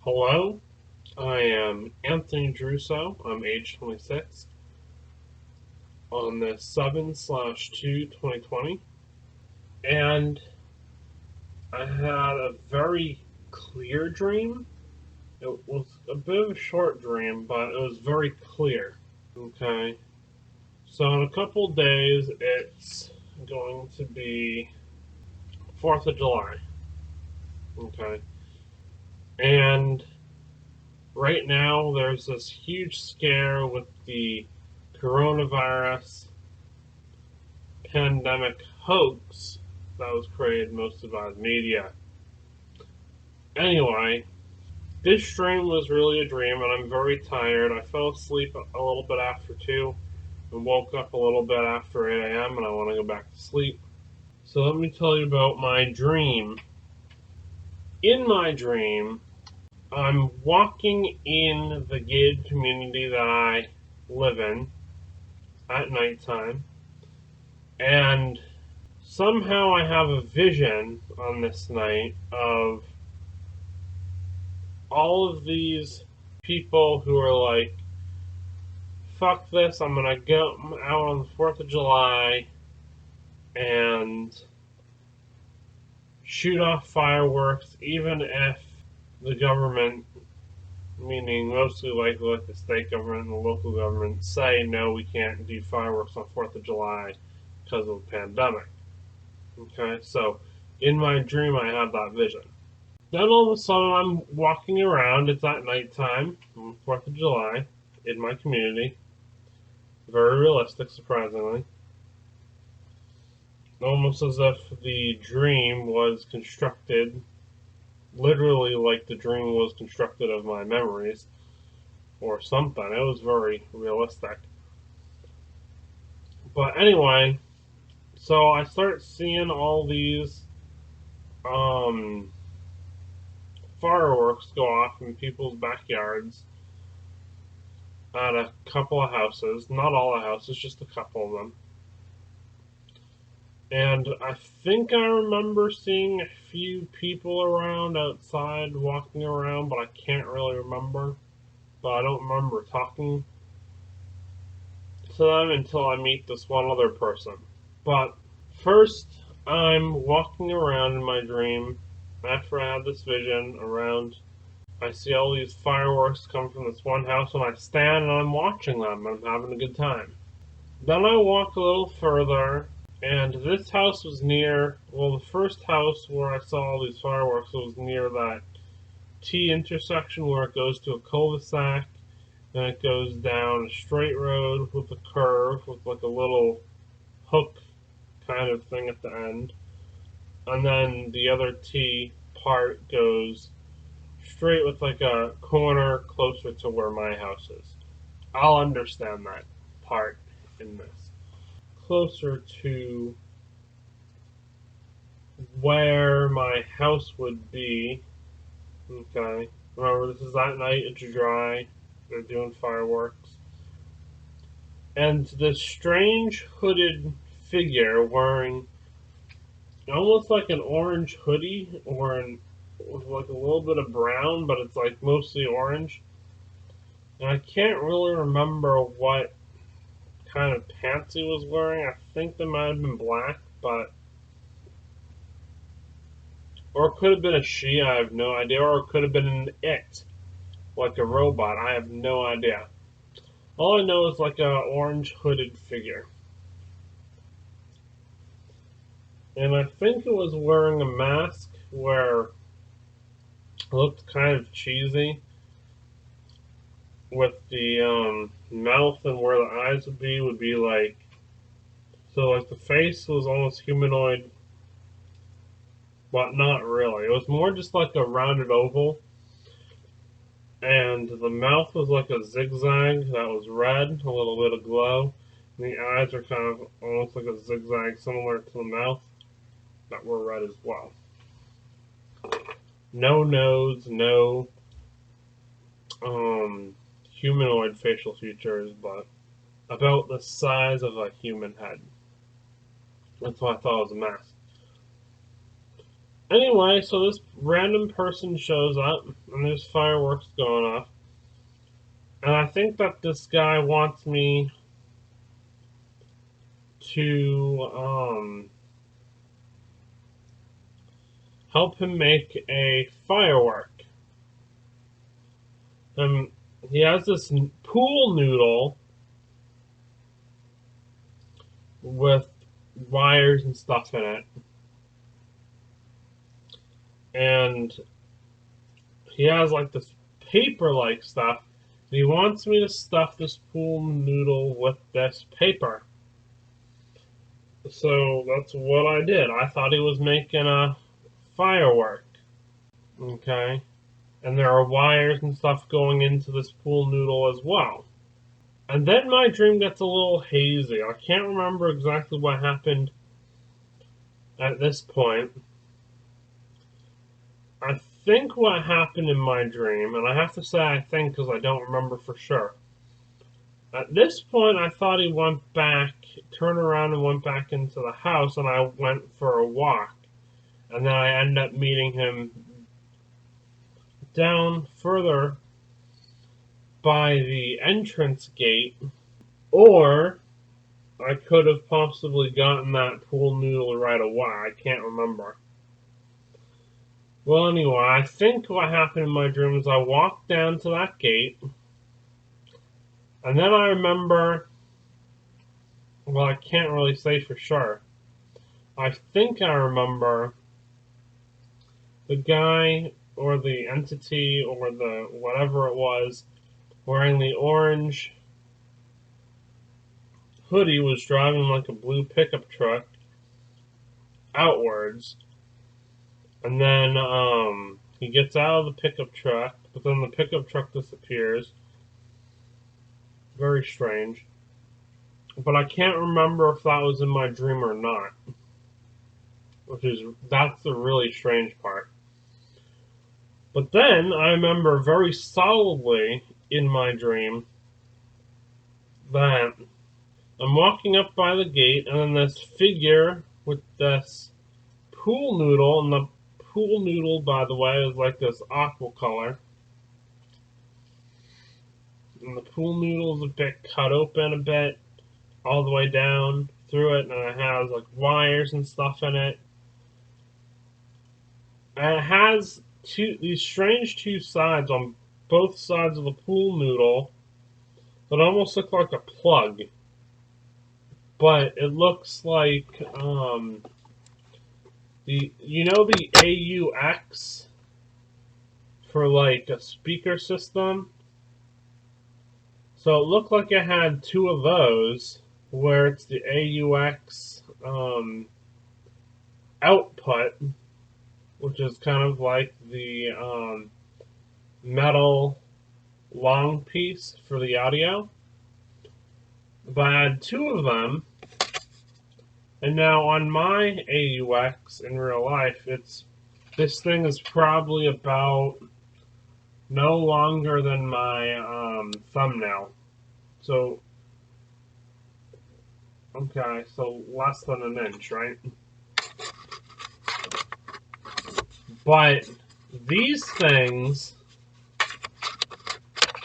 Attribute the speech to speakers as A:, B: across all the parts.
A: Hello, I am Anthony Giarrusso. I'm age 26 on the 7/2/2020, and I had a very clear dream. It was a bit of a short dream, but it was very clear. Okay, so in a couple days, it's going to be 4th of July. Okay, and right now there's this huge scare with the coronavirus pandemic hoax that was created mostly by the media. Anyway, this dream was really a dream, and I'm very tired. I fell asleep a little bit after 2 and woke up a little bit after 8 a.m., and I want to go back to sleep. So let me tell you about my dream. In my dream, I'm walking in the gated community that I live in at nighttime, and somehow I have a vision on this night of all of these people who are like, fuck this, I'm gonna go out on the 4th of July and shoot off fireworks, even if the government, meaning mostly like the state government and the local government, say no, we can't do fireworks on 4th of July because of the pandemic. Okay, so in my dream, I have that vision. Then all of a sudden, I'm walking around. It's at nighttime, 4th of July, in my community. Very realistic, surprisingly. Almost as if the dream was constructed, literally like the dream was constructed of my memories or something. It was very realistic. But anyway, so I start seeing all these um, fireworks go off in people's backyards at a couple of houses. Not all the houses, just a couple of them. And I think I remember seeing a few people around outside walking around, but I can't really remember. But I don't remember talking to them until I meet this one other person. But first, I'm walking around in my dream after I have this vision around. I see all these fireworks come from this one house, and I stand and I'm watching them, and I'm having a good time. Then I walk a little further, and this house was near, well, the first house where I saw all these fireworks was near that T intersection where it goes to a cul-de-sac, and it goes down a straight road with a curve with like a little hook kind of thing at the end. And then the other T part goes straight with like a corner closer to where my house is. I'll understand that part in this. Closer to where my house would be. Okay. Remember, this is at night, it's dry. They're doing fireworks. And this strange hooded figure wearing almost like an orange hoodie or with like a little bit of brown, but it's like mostly orange. And I can't really remember what kind of pants he was wearing. I think they might have been black, but or it could have been a she, I have no idea, or it could have been an it, like a robot, I have no idea. All I know is like a orange hooded figure. And I think it was wearing a mask where it looked kind of cheesy with the mouth, and where the eyes would be like, so like the face was almost humanoid, but not really. It was more just like a rounded oval, and the mouth was like a zigzag that was red, a little bit of glow. And the eyes are kind of almost like a zigzag, similar to the mouth, that were red as well. No nose, no humanoid facial features, but about the size of a human head. That's why I thought it was a mask. Anyway, so this random person shows up, and there's fireworks going off. And I think that this guy wants me to help him make a firework. And he has this pool noodle with wires and stuff in it. And he has like this paper like stuff. And he wants me to stuff this pool noodle with this paper. So that's what I did. I thought he was making a firework. Okay. And there are wires and stuff going into this pool noodle as well. And then my dream gets a little hazy. I can't remember exactly what happened at this point. I think what happened in my dream, and I have to say I think because I don't remember for sure. At this point, I thought he went back, turned around and went back into the house, and I went for a walk. And then I ended up meeting him down further by the entrance gate, or I could have possibly gotten that pool noodle right away. I can't remember. Well, anyway, I think what happened in my dream is I walked down to that gate, and then I remember, well, I can't really say for sure. I think I remember the guy or the entity or the whatever it was wearing the orange hoodie was driving like a blue pickup truck outwards. And then he gets out of the pickup truck, but then the pickup truck disappears. Very strange. But I can't remember if that was in my dream or not. That's the really strange part. But then I remember very solidly in my dream that I'm walking up by the gate, and then this figure with this pool noodle, and the pool noodle, by the way, is like this aqua color. And the pool noodle is a bit cut open a bit, all the way down through it, and it has like wires and stuff in it. And it has these strange two sides on both sides of the pool noodle that almost look like a plug. But it looks like the AUX for like a speaker system. So it looked like it had two of those, where it's the AUX output, which is kind of like the metal long piece for the audio. But I had two of them, and now on my AUX in real life, this thing is probably about no longer than my thumbnail. So, okay, so less than an inch, right? But these things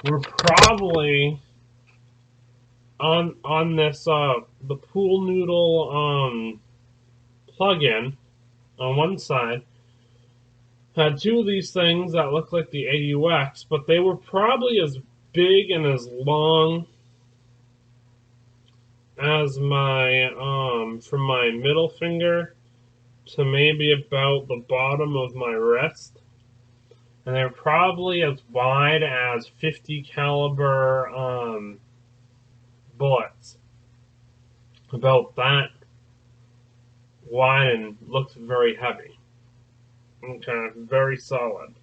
A: were probably on this the pool noodle plug-in on one side. Had two of these things that looked like the AUX, but they were probably as big and as long as my from my middle finger to maybe about the bottom of my wrist. And they're probably as wide as 50 caliber bullets. About that wide, and looks very heavy. Okay, very solid.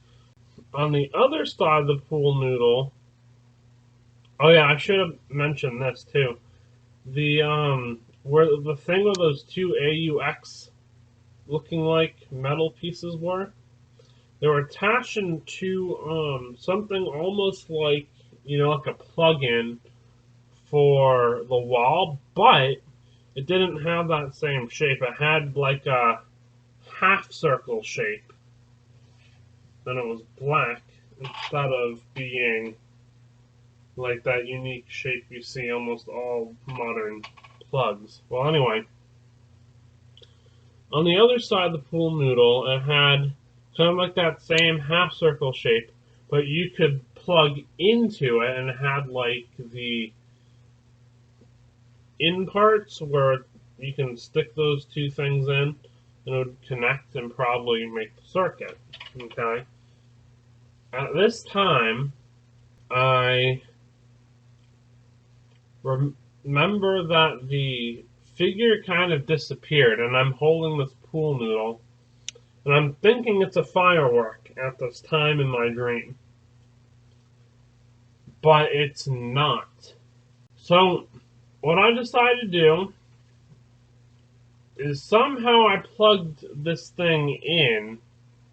A: On the other side of the pool noodle, oh yeah, I should have mentioned this too. The where the thing with those two AUX looking like metal pieces were, they were attached to something almost like, like a plug-in for the wall, but it didn't have that same shape. It had like a half circle shape. And it was black instead of being like that unique shape you see almost all modern plugs. Well, anyway, on the other side of the pool noodle, it had kind of like that same half circle shape, but you could plug into it, and it had like the in parts where you can stick those two things in, and it would connect and probably make the circuit. Okay. At this time, I remember that the figure kind of disappeared, and I'm holding this pool noodle, and I'm thinking it's a firework at this time in my dream. But it's not. So, what I decided to do is somehow I plugged this thing in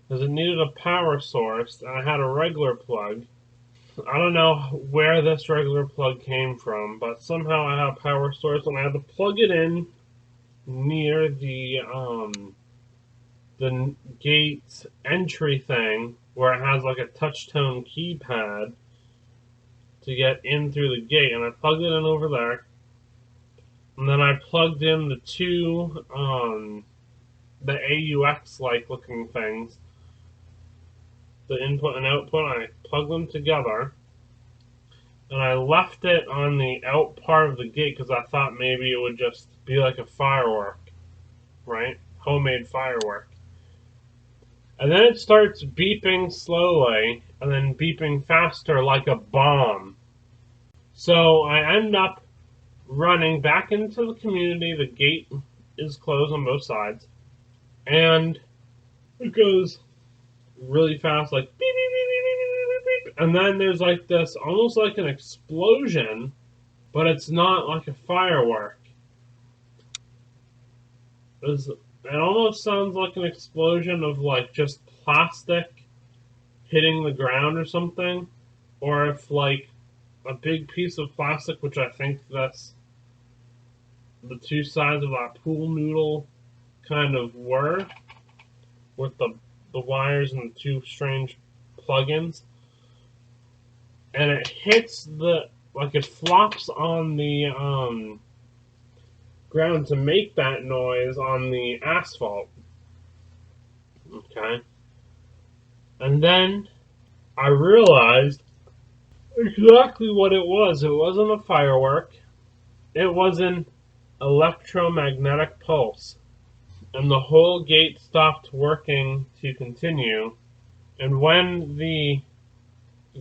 A: because it needed a power source, and I had a regular plug. I don't know where this regular plug came from, but somehow I had a power source, and I had to plug it in near the gate entry thing where it has like a touch tone keypad to get in through the gate, and I plugged it in over there. And then I plugged in the two the AUX like looking things, the input and output. I plugged them together, and I left it on the out part of the gate because I thought maybe it would just be like a firework, right? Homemade firework. And then it starts beeping slowly, and then beeping faster like a bomb. So I end up running back into the community. The gate is closed on both sides, and it goes really fast, like beep, beep, beep, beep, beep, beep, beep. And then there's like this, almost like an explosion, but it's not like a firework. It almost sounds like an explosion of like just plastic hitting the ground or something, or if like a big piece of plastic, which I think that's the two sides of that pool noodle kind of were, with the wires and the two strange plugins, and it hits like it flops on the ground to make that noise on the asphalt. Okay, and then I realized exactly what it was. It wasn't a firework. It was an electromagnetic pulse, and the whole gate stopped working to continue. And when the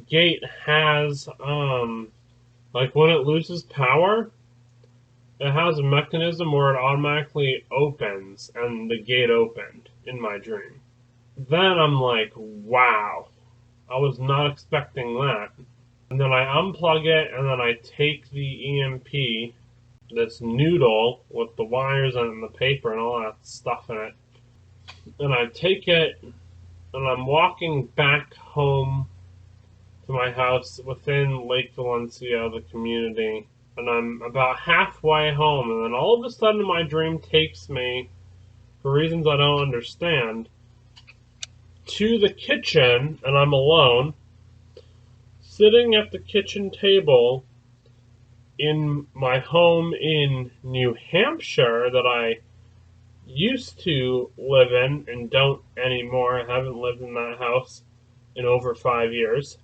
A: gate has like when it loses power, it has a mechanism where it automatically opens, and the gate opened in my dream. Then I'm like, wow, I was not expecting that. And then I unplug it, and then I take the EMP, this noodle with the wires and the paper and all that stuff in it, and I take it, and I'm walking back home to my house within Lake Valencia, the community, and I'm about halfway home, and then all of a sudden my dream takes me, for reasons I don't understand, to the kitchen, and I'm alone, sitting at the kitchen table in my home in New Hampshire that I used to live in and don't anymore. I haven't lived in that house in over 5 years,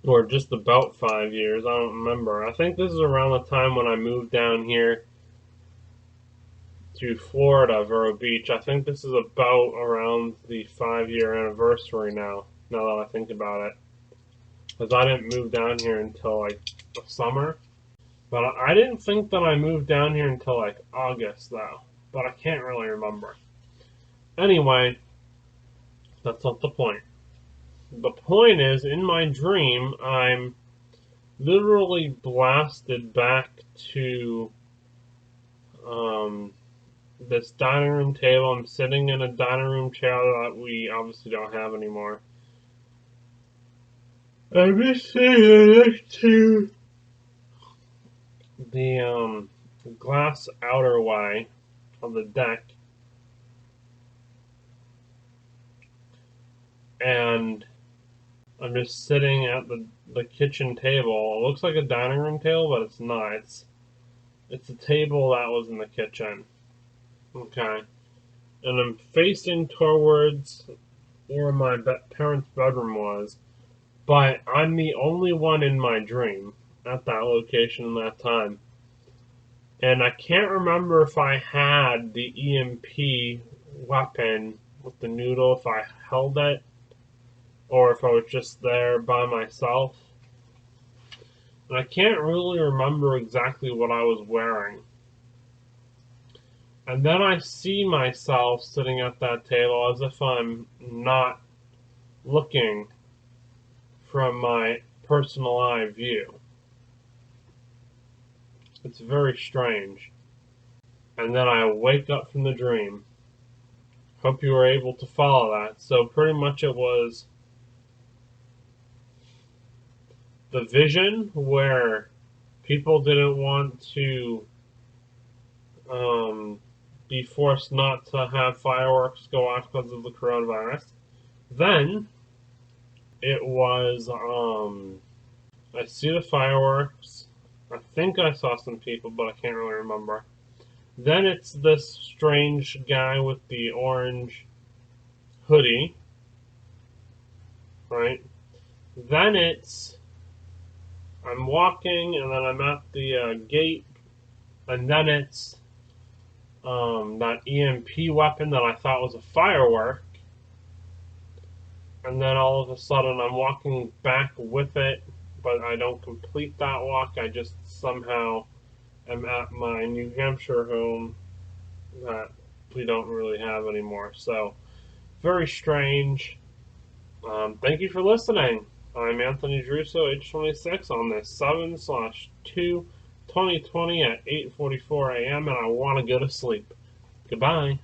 A: or just about 5 years. I don't remember. I think this is around the time when I moved down here to Florida, Vero Beach. I think this is about around the 5 year anniversary now that I think about it. Because I didn't move down here until like the summer. But I didn't think that I moved down here until like August, though. But I can't really remember. Anyway, that's not the point. The point is, in my dream, I'm literally blasted back to this dining room table. I'm sitting in a dining room chair that we obviously don't have anymore. I'm just sitting next to the glass outerway of the deck. and I'm just sitting at the kitchen table. It looks like a dining room table, but it's not. It's a table that was in the kitchen. Okay. And I'm facing towards where my parents' bedroom was, but I'm the only one in my dream at that location at that time. And I can't remember if I had the EMP weapon with the noodle, if I held it, or if I was just there by myself. And I can't really remember exactly what I was wearing. And then I see myself sitting at that table as if I'm not looking from my personal eye view. It's very strange. And then I wake up from the dream. Hope you were able to follow that. So pretty much it was the vision where people didn't want to be forced not to have fireworks go off because of the coronavirus. Then it was I see the fireworks. I think I saw some people, but I can't really remember. Then it's this strange guy with the orange hoodie, right? Then it's I'm walking, and then I'm at the gate, and then it's that EMP weapon that I thought was a firework, and then all of a sudden I'm walking back with it, but I don't complete that walk. I just somehow am at my New Hampshire home that we don't really have anymore. So, very strange. Thank you for listening. I'm Anthony Giarrusso, age 26, on this 7/2/2020 at 8:44 a.m., and I want to go to sleep. Goodbye.